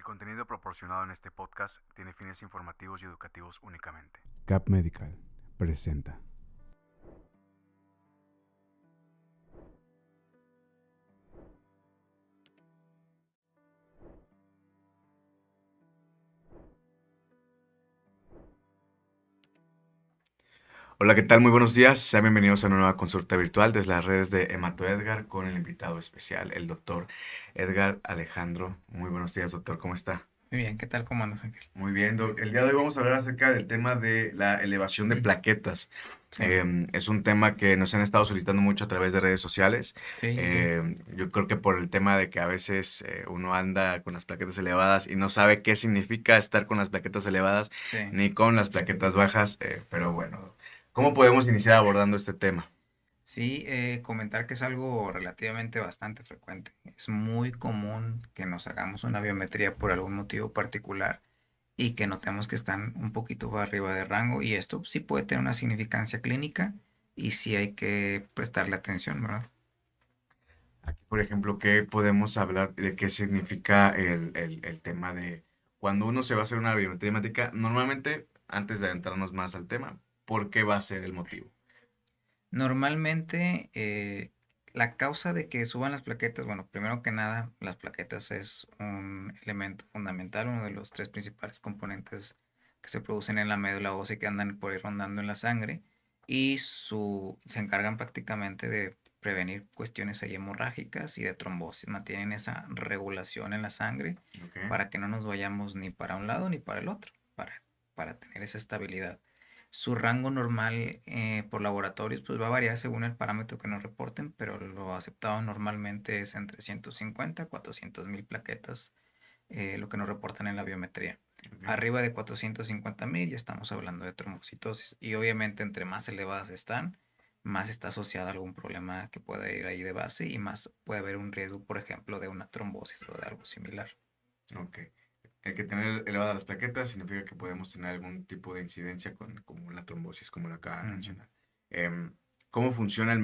contenido proporcionado en este podcast tiene fines informativos y educativos únicamente. Cap Medical presenta. Hola, ¿qué tal? Muy buenos días. Sean bienvenidos a una nueva consulta virtual desde las redes de Hemato Edgar con el invitado especial, el doctor Edgar Alejandro. Muy buenos días, doctor. ¿Cómo está? Muy bien, ¿qué tal? ¿Cómo andas, Ángel? Muy bien, el día de hoy vamos a hablar acerca del tema de la elevación de plaquetas. Sí, Es un tema que nos han estado solicitando mucho a través de redes sociales. sí. Yo creo que por el tema de que a veces uno anda con las plaquetas elevadas y no sabe qué significa estar con las plaquetas elevadas Sí. ni con las plaquetas bajas, pero bueno, ¿cómo podemos iniciar abordando este tema? Sí, comentar que es algo relativamente bastante frecuente. Es muy común que nos hagamos una biometría por algún motivo particular y que notemos que están un poquito por arriba de rango y esto sí puede tener una significancia clínica y sí hay que prestarle atención, ¿verdad? Aquí, por ejemplo, ¿qué podemos hablar de qué significa el tema de cuando uno se va a hacer una biometría hemática? Normalmente, antes de adentrarnos más al tema, ¿por qué va a ser el motivo? Normalmente, la causa de que suban las plaquetas, bueno, primero que nada, las plaquetas es un elemento fundamental, uno de los tres principales componentes que se producen en la médula ósea y que andan por ahí rondando en la sangre y se encargan prácticamente de prevenir cuestiones ahí hemorrágicas y de trombosis, mantienen esa regulación en la sangre ¿Ok? para que no nos vayamos ni para un lado ni para el otro, para tener esa estabilidad. Su rango normal por laboratorios pues va a variar según el parámetro que nos reporten, pero lo aceptado normalmente es entre 150 a 400 mil plaquetas, lo que nos reportan en la biometría. ¿Ok? Arriba de 450.000 ya estamos hablando de trombocitosis y obviamente entre más elevadas están, más está asociada a algún problema que pueda ir ahí de base y más puede haber un riesgo, por ejemplo, de una trombosis o de algo similar. Ok. El que tener elevadas las plaquetas significa que podemos tener algún tipo de incidencia como la trombosis, como lo acaba de Ujú. mencionar. Em, ¿Cómo funciona en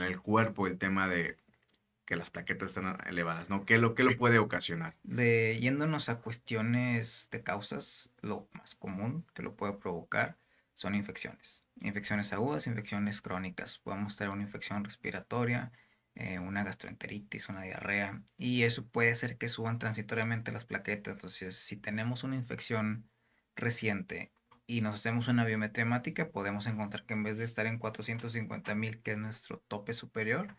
el cuerpo el tema de que las plaquetas están elevadas, ¿no? ¿Qué lo puede ocasionar? Yéndonos a cuestiones de causas, lo más común que lo puede provocar son infecciones. Infecciones agudas, infecciones crónicas. Podemos tener una infección respiratoria, una gastroenteritis, una diarrea, y eso puede hacer que suban transitoriamente las plaquetas. Entonces, si tenemos una infección reciente y nos hacemos una biometría hemática, podemos encontrar que en vez de estar en 450.000, que es nuestro tope superior,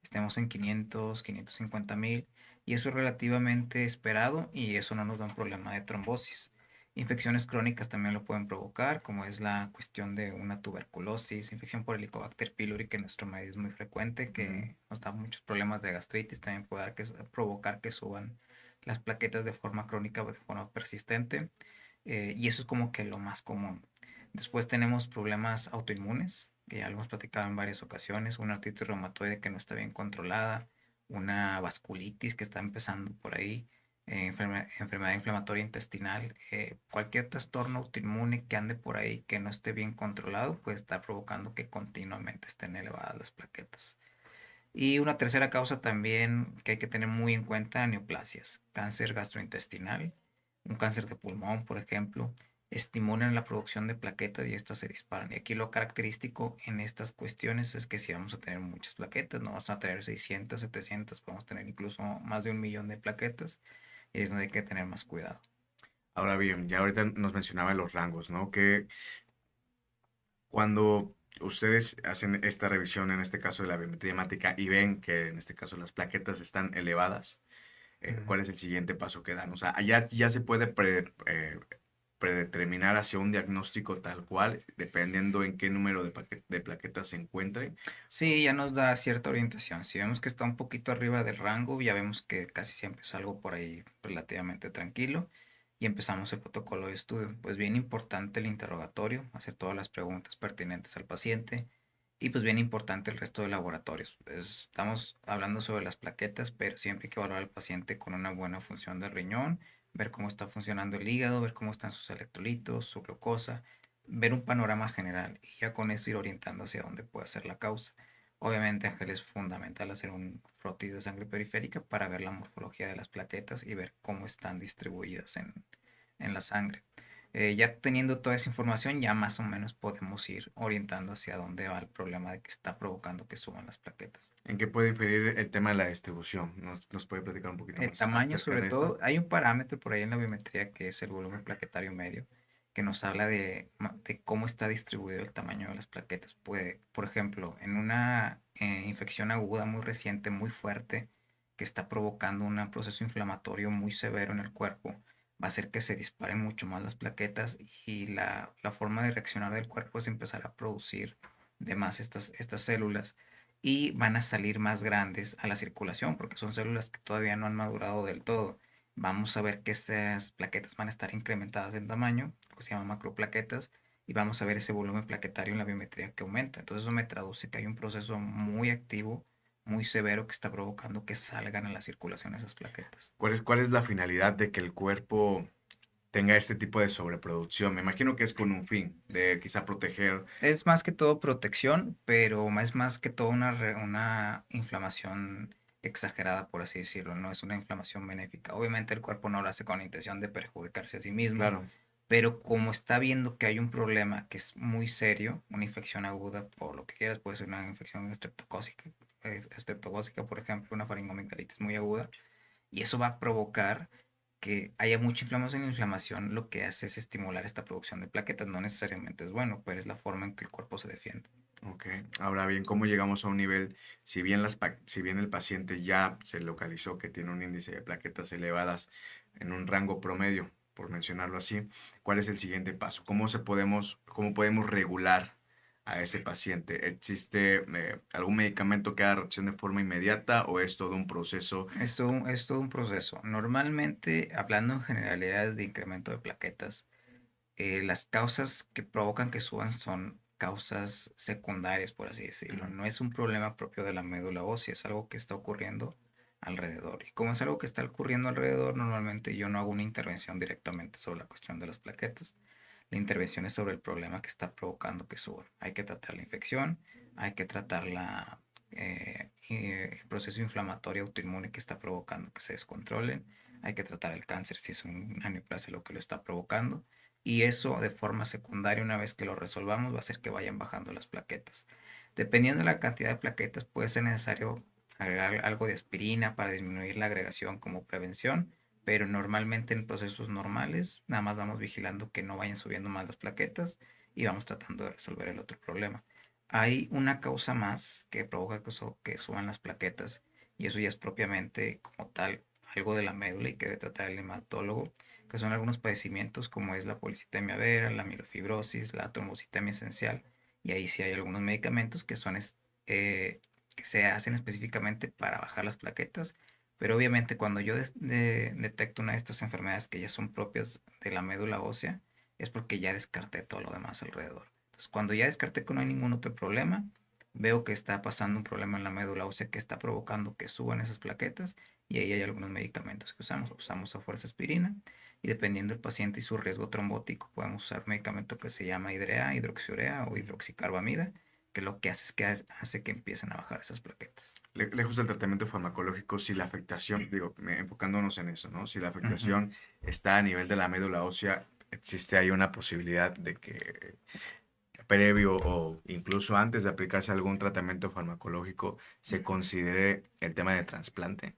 estemos en 500, 550.000 y eso es relativamente esperado y eso no nos da un problema de trombosis. Infecciones crónicas también lo pueden provocar, como es la cuestión de una tuberculosis, infección por Helicobacter pylori, que en nuestro medio es muy frecuente, Ujú. que nos da muchos problemas de gastritis, también puede provocar que suban las plaquetas de forma crónica o de forma persistente, y eso es como que lo más común. Después tenemos problemas autoinmunes, que ya lo hemos platicado en varias ocasiones, una artritis reumatoide que no está bien controlada, una vasculitis que está empezando por ahí, enfermedad inflamatoria intestinal, cualquier trastorno autoinmune que ande por ahí que no esté bien controlado puede estar provocando que continuamente estén elevadas las plaquetas. Y una tercera causa también que hay que tener muy en cuenta, neoplasias, cáncer gastrointestinal, un cáncer de pulmón, por ejemplo, estimulan la producción de plaquetas y estas se disparan. Y aquí lo característico en estas cuestiones es que si vamos a tener muchas plaquetas, no vamos a tener 600, 700, podemos tener incluso más de 1 millón de plaquetas y es donde hay que tener más cuidado. Ahora bien, ya ahorita nos mencionaba los rangos, ¿no? Que cuando ustedes hacen esta revisión, en este caso de la biometría hemática, y ven que en este caso las plaquetas están elevadas, Mm. ¿cuál es el siguiente paso que dan? O sea, ya se puede predeterminar hacia un diagnóstico tal cual, dependiendo en qué número de plaquetas se encuentre. Sí, ya nos da cierta orientación. Si vemos que está un poquito arriba del rango, ya vemos que casi siempre es algo por ahí relativamente tranquilo y empezamos el protocolo de estudio. Pues bien importante el interrogatorio, hacer todas las preguntas pertinentes al paciente y pues bien importante el resto de laboratorios. Estamos hablando sobre las plaquetas, pero siempre hay que evaluar al paciente con una buena función del riñón, ver cómo está funcionando el hígado, ver cómo están sus electrolitos, su glucosa, ver un panorama general y ya con eso ir orientando hacia dónde puede ser la causa. Obviamente, Ángel, es fundamental hacer un frotis de sangre periférica para ver la morfología de las plaquetas y ver cómo están distribuidas en la sangre. Ya teniendo toda esa información, ya más o menos podemos ir orientando hacia dónde va el problema de que está provocando que suban las plaquetas. ¿En qué puede inferir el tema de la distribución? ¿Nos puede platicar un poquito El más tamaño, acerca sobre de esto? todo, hay un parámetro por ahí en la biometría que es el volumen plaquetario medio, que nos habla de cómo está distribuido el tamaño de las plaquetas. Puede, por ejemplo, en una infección aguda muy reciente, muy fuerte, que está provocando un proceso inflamatorio muy severo en el cuerpo, va a hacer que se disparen mucho más las plaquetas y la forma de reaccionar del cuerpo es empezar a producir de más estas células y van a salir más grandes a la circulación porque son células que todavía no han madurado del todo. Vamos a ver que esas plaquetas van a estar incrementadas en tamaño, lo que se llama macroplaquetas, y vamos a ver ese volumen plaquetario en la biometría que aumenta. Entonces eso me traduce que hay un proceso muy activo, muy severo que está provocando que salgan a la circulación esas plaquetas. ¿Cuál es la finalidad de que el cuerpo tenga este tipo de sobreproducción? Me imagino que es con un fin, de quizá proteger. Es más que todo protección, pero es más que todo una inflamación exagerada, por así decirlo. No es una inflamación benéfica. Obviamente el cuerpo no lo hace con la intención de perjudicarse a sí mismo, Claro, pero como está viendo que hay un problema que es muy serio, una infección aguda, por lo que quieras, puede ser una infección estreptocócica, por ejemplo, una faringomigdalitis muy aguda, y eso va a provocar que haya mucha inflamación. Y la inflamación lo que hace es estimular esta producción de plaquetas. No necesariamente es bueno, pero es la forma en que el cuerpo se defiende. ok. Ahora bien, ¿cómo llegamos a un nivel, si bien el paciente ya se localizó que tiene un índice de plaquetas elevadas en un rango promedio, por mencionarlo así, cuál es el siguiente paso? ¿Cómo podemos regular a ese paciente? ¿Existe algún medicamento que haga reacción de forma inmediata o es todo un proceso? Es todo un proceso. Normalmente, hablando en generalidades de incremento de plaquetas, las causas que provocan que suban son causas secundarias, por así decirlo. Ujú. No es un problema propio de la médula ósea, es algo que está ocurriendo alrededor. Y como es algo que está ocurriendo alrededor, normalmente yo no hago una intervención directamente sobre la cuestión de las plaquetas. La intervención es sobre el problema que está provocando que suban. Hay que tratar la infección, hay que tratar el proceso inflamatorio autoinmune que está provocando que se descontrolen, hay que tratar el cáncer si es una neoplasia lo que lo está provocando. Y eso de forma secundaria, una vez que lo resolvamos, va a hacer que vayan bajando las plaquetas. Dependiendo de la cantidad de plaquetas, puede ser necesario agregar algo de aspirina para disminuir la agregación como prevención, pero normalmente en procesos normales nada más vamos vigilando que no vayan subiendo más las plaquetas y vamos tratando de resolver el otro problema. Hay una causa más que provoca que suban las plaquetas y eso ya es propiamente como tal algo de la médula y que debe tratar el hematólogo, que son algunos padecimientos como es la policitemia vera, la mielofibrosis, la trombocitemia esencial, y ahí sí hay algunos medicamentos eh, que se hacen específicamente para bajar las plaquetas, pero obviamente cuando yo detecto una de estas enfermedades que ya son propias de la médula ósea, es porque ya descarté todo lo demás alrededor. Entonces, cuando ya descarté que no hay ningún otro problema, veo que está pasando un problema en la médula ósea que está provocando que suban esas plaquetas y ahí hay algunos medicamentos que usamos. Usamos a fuerza aspirina y dependiendo del paciente y su riesgo trombótico, podemos usar un medicamento que se llama hidrea, hidroxiurea o hidroxicarbamida, que lo que hace es que hace que empiecen a bajar esas plaquetas. Lejos del tratamiento farmacológico, si la afectación, digo, enfocándonos en eso, ¿no? Si la Ujú. afectación está a nivel de la médula ósea, existe ahí una posibilidad de que previo o incluso antes de aplicarse algún tratamiento farmacológico se considere el tema de trasplante.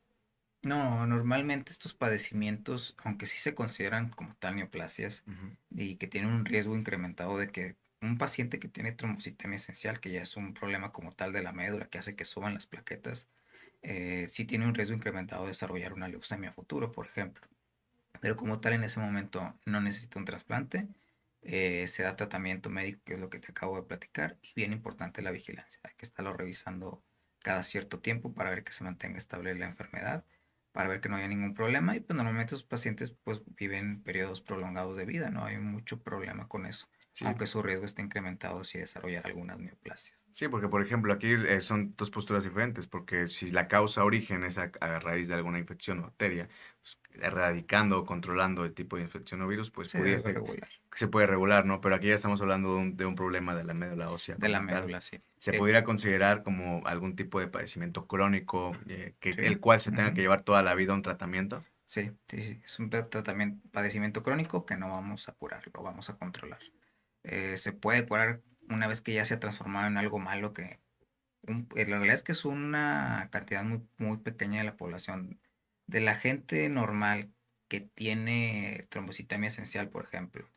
No, normalmente estos padecimientos, aunque sí se consideran como tal neoplasias Ujú. y que tienen un riesgo incrementado de que un paciente que tiene trombocitemia esencial, que ya es un problema como tal de la médula que hace que suban las plaquetas, sí tiene un riesgo incrementado de desarrollar una leucemia a futuro, por ejemplo. Pero como tal en ese momento no necesita un trasplante, se da tratamiento médico, que es lo que te acabo de platicar, y bien importante la vigilancia. Hay que estarlo revisando cada cierto tiempo para ver que se mantenga estable la enfermedad, para ver que no haya ningún problema, y pues normalmente los pacientes pues viven periodos prolongados de vida, no hay mucho problema con eso, Sí, aunque su riesgo esté incrementado si desarrollar algunas neoplasias. sí, porque por ejemplo aquí son dos posturas diferentes, porque si la causa origen es a raíz de alguna infección o bacteria, pues, erradicando o controlando el tipo de infección o virus, pues Se debe pudiese regular se puede regular, ¿no? Pero aquí ya estamos hablando de un problema de la médula ósea de la como tal. médula, sí. ¿Se Eh, pudiera considerar como algún tipo de padecimiento crónico, el sí, cual se tenga que ujú, llevar toda la vida un tratamiento? sí, sí, sí, es un tratamiento, padecimiento crónico que no vamos a curar, lo vamos a controlar. Se puede curar una vez que ya se ha transformado en algo malo que la realidad es que es una cantidad muy, muy pequeña de la población. De la gente normal que tiene trombocitemia esencial, por ejemplo,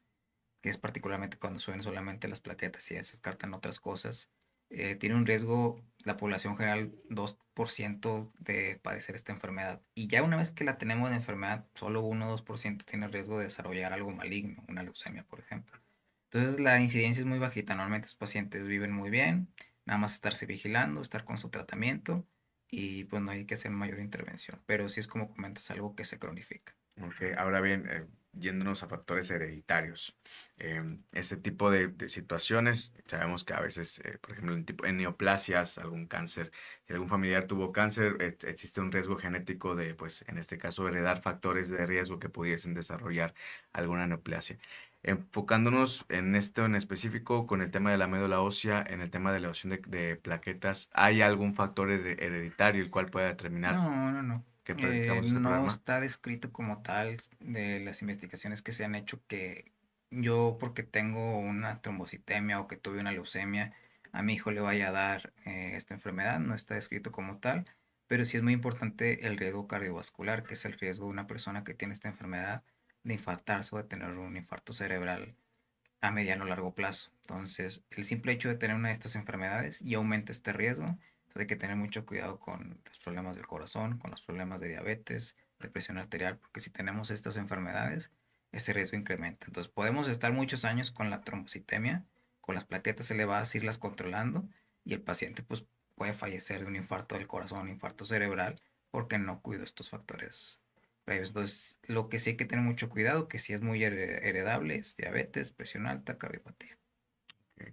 que es particularmente cuando suben solamente las plaquetas y ya se descartan otras cosas, tiene un riesgo, la población general, 2% de padecer esta enfermedad. Y ya una vez que la tenemos de enfermedad, solo 1 o 2% tiene riesgo de desarrollar algo maligno, una leucemia, por ejemplo. Entonces la incidencia es muy bajita. Normalmente los pacientes viven muy bien, nada más estarse vigilando, estar con su tratamiento y pues no hay que hacer mayor intervención. Pero sí es como comentas, algo que se cronifica. Ok, ahora bien, yéndonos a factores hereditarios, este tipo de situaciones, sabemos que a veces, por ejemplo, en neoplasias, algún cáncer, si algún familiar tuvo cáncer, existe un riesgo genético de, pues, en este caso, heredar factores de riesgo que pudiesen desarrollar alguna neoplasia. Enfocándonos en esto en específico, con el tema de la médula ósea, en el tema de elevación de plaquetas, ¿hay algún factor hereditario el cual pueda determinar No, no, no. que padezcamos este No problema? está descrito como tal de las investigaciones que se han hecho que yo porque tengo una trombocitemia o que tuve una leucemia, a mi hijo le vaya a dar esta enfermedad. No está descrito como tal, pero sí es muy importante el riesgo cardiovascular, que es el riesgo de una persona que tiene esta enfermedad de infartarse o de tener un infarto cerebral a mediano o largo plazo. Entonces, el simple hecho de tener una de estas enfermedades ya aumenta este riesgo. Entonces, hay que tener mucho cuidado con los problemas del corazón, con los problemas de diabetes, de presión arterial, porque si tenemos estas enfermedades, ese riesgo incrementa. Entonces, podemos estar muchos años con la trombocitemia, con las plaquetas elevadas, irlas controlando, y el paciente pues puede fallecer de un infarto del corazón, un infarto cerebral, porque no cuidó estos factores previos. Entonces, lo que sí hay que tener mucho cuidado, que si es muy heredable, es diabetes, presión alta, cardiopatía,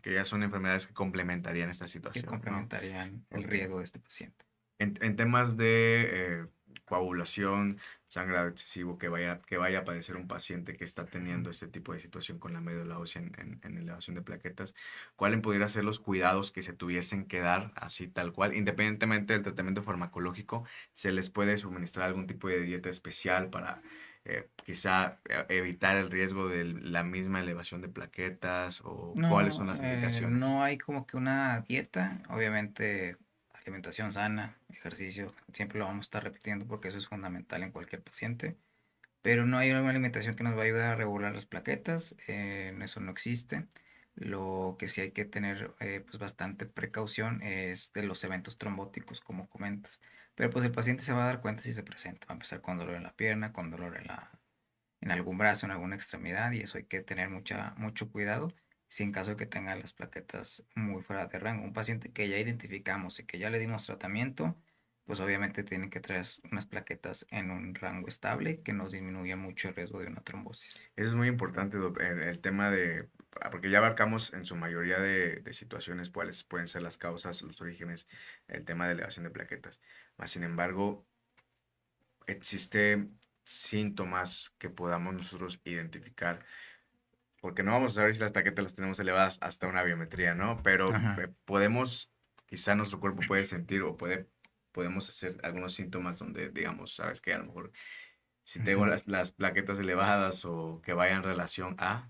Que ya son enfermedades que complementarían esta que situación, ¿no? complementarían el Ok. riesgo de este paciente. En temas de coagulación, sangrado excesivo que vaya a padecer un paciente que está Ujú. teniendo este tipo de situación con la médula ósea en elevación de plaquetas, ¿cuáles pudieran ser los cuidados que se tuviesen que dar así tal cual? Independientemente del tratamiento farmacológico, ¿se les puede suministrar algún tipo de dieta especial para quizá evitar el riesgo de la misma elevación de plaquetas o cuáles son No, las indicaciones? no hay como que una dieta, obviamente alimentación sana, ejercicio, siempre lo vamos a estar repitiendo porque eso es fundamental en cualquier paciente, pero no hay una alimentación que nos va a ayudar a regular las plaquetas, eso no existe. Lo que sí hay que tener pues bastante precaución es de los eventos trombóticos, como comentas. Pero pues el paciente se va a dar cuenta si se presenta. Va a empezar con dolor en la pierna, con dolor en algún brazo, en alguna extremidad, y eso hay que tener mucho cuidado si en caso de que tenga las plaquetas muy fuera de rango. Un paciente que ya identificamos y que ya le dimos tratamiento, pues obviamente tiene que traer unas plaquetas en un rango estable que nos disminuya mucho el riesgo de una trombosis. Eso es muy importante, el tema de, porque ya abarcamos en su mayoría de situaciones cuáles pueden ser las causas, los orígenes, el tema de elevación de plaquetas. Mas, sin embargo, existe síntomas que podamos nosotros identificar, porque no vamos a saber si las plaquetas las tenemos elevadas hasta una biometría, ¿no? Pero Ajá. podemos, quizá nuestro cuerpo puede sentir o podemos hacer algunos síntomas donde, digamos, sabes que a lo mejor si tengo Ujú. las plaquetas elevadas o que vayan en relación a...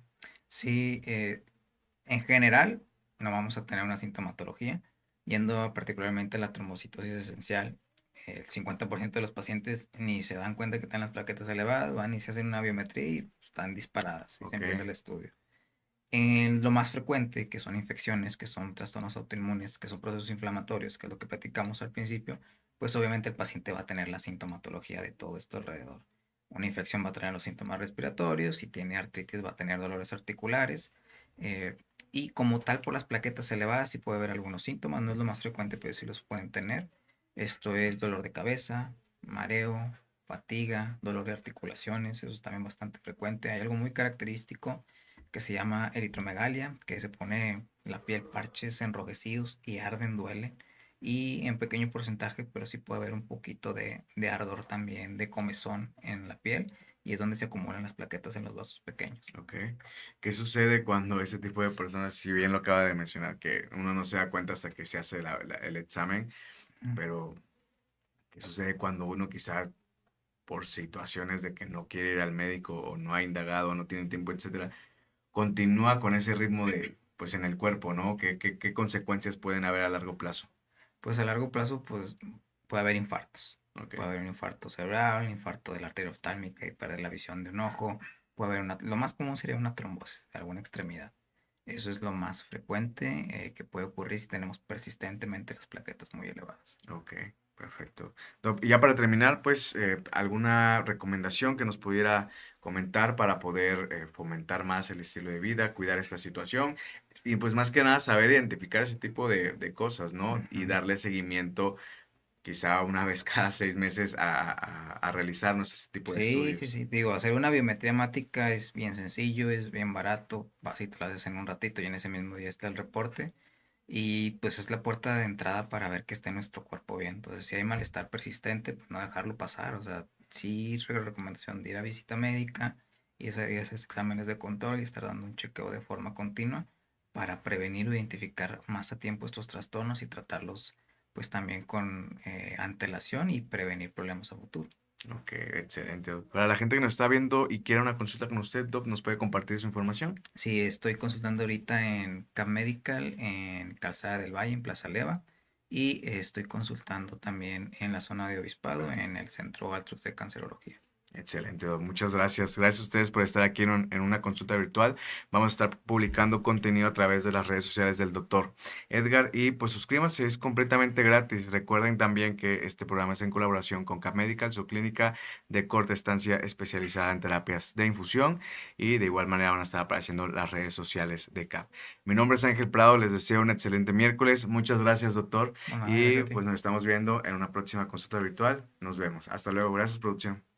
Sí, en general no vamos a tener una sintomatología. Yendo particularmente a la trombocitosis esencial, el 50% de los pacientes ni se dan cuenta que están las plaquetas elevadas, van y se hacen una biometría y están disparadas y se Ok. empieza el estudio. En lo más frecuente, que son infecciones, que son trastornos autoinmunes, que son procesos inflamatorios, que es lo que platicamos al principio, pues obviamente el paciente va a tener la sintomatología de todo esto alrededor. Una infección va a tener los síntomas respiratorios, si tiene artritis va a tener dolores articulares, eh, y como tal por las plaquetas elevadas sí puede haber algunos síntomas, no es lo más frecuente, pero sí los pueden tener. Esto es dolor de cabeza, mareo, fatiga, dolor de articulaciones, eso es también bastante frecuente. Hay algo muy característico que se llama eritromegalia, que se pone la piel parches enrojecidos y arden, duele. Y en pequeño porcentaje, pero sí puede haber un poquito de ardor también, de comezón en la piel. y es donde se acumulan las plaquetas en los vasos pequeños. Ok. ¿Qué sucede cuando ese tipo de personas, si bien lo acaba de mencionar, que uno no se da cuenta hasta que se hace el examen, Mm. pero qué sucede cuando uno quizá por situaciones de que no quiere ir al médico o no ha indagado, no tiene tiempo, etcétera, continúa con ese ritmo de, pues en el cuerpo, ¿no? ¿Qué consecuencias pueden haber a largo plazo? Pues a largo plazo, pues puede haber infartos. Ok, Puede haber un infarto cerebral, un infarto de la arteria oftálmica y perder la visión de un ojo. Puede haber lo más común sería una trombosis de alguna extremidad. Eso es lo más frecuente que puede ocurrir si tenemos persistentemente las plaquetas muy elevadas. ok, perfecto. Y ya para terminar, pues, ¿alguna recomendación que nos pudiera comentar para poder fomentar más el estilo de vida, cuidar esta situación? Y pues más que nada saber identificar ese tipo de cosas, ¿no? Y Ujú. darle seguimiento quizá una vez cada 6 meses a realizarnos ese tipo de Sí, sí, estudios. sí. Digo, hacer una biometría hemática es bien sencillo, es bien barato. Vas y te lo haces en un ratito y en ese mismo día está el reporte. Y pues es la puerta de entrada para ver que esté nuestro cuerpo bien. Entonces, si hay malestar persistente, pues no dejarlo pasar. O sea, sí, recomendación de ir a visita médica y hacer exámenes de control y estar dando un chequeo de forma continua para prevenir o identificar más a tiempo estos trastornos y tratarlos pues también con antelación y prevenir problemas a futuro. Ok, excelente, doc. Para la gente que nos está viendo y quiere una consulta con usted, Doc, ¿nos puede compartir su información? Sí, estoy consultando ahorita en Cap Medical, en Calzada del Valle, en Plaza Leva, y estoy consultando también en la zona de Obispado, en el Centro Altos de Cancerología. Excelente, doc. Muchas gracias. Gracias a ustedes por estar aquí en una consulta virtual. Vamos a estar publicando contenido a través de las redes sociales del doctor Edgar y pues suscríbanse, es completamente gratis. Recuerden también que este programa es en colaboración con Cap Medical, su clínica de corta estancia especializada en terapias de infusión y de igual manera van a estar apareciendo las redes sociales de Cap. Mi nombre es Ángel Prado, les deseo un excelente miércoles. Muchas gracias, doctor. Bueno, gracias Y a ti. pues nos estamos viendo en una próxima consulta virtual. Nos vemos. Hasta luego. Gracias, producción.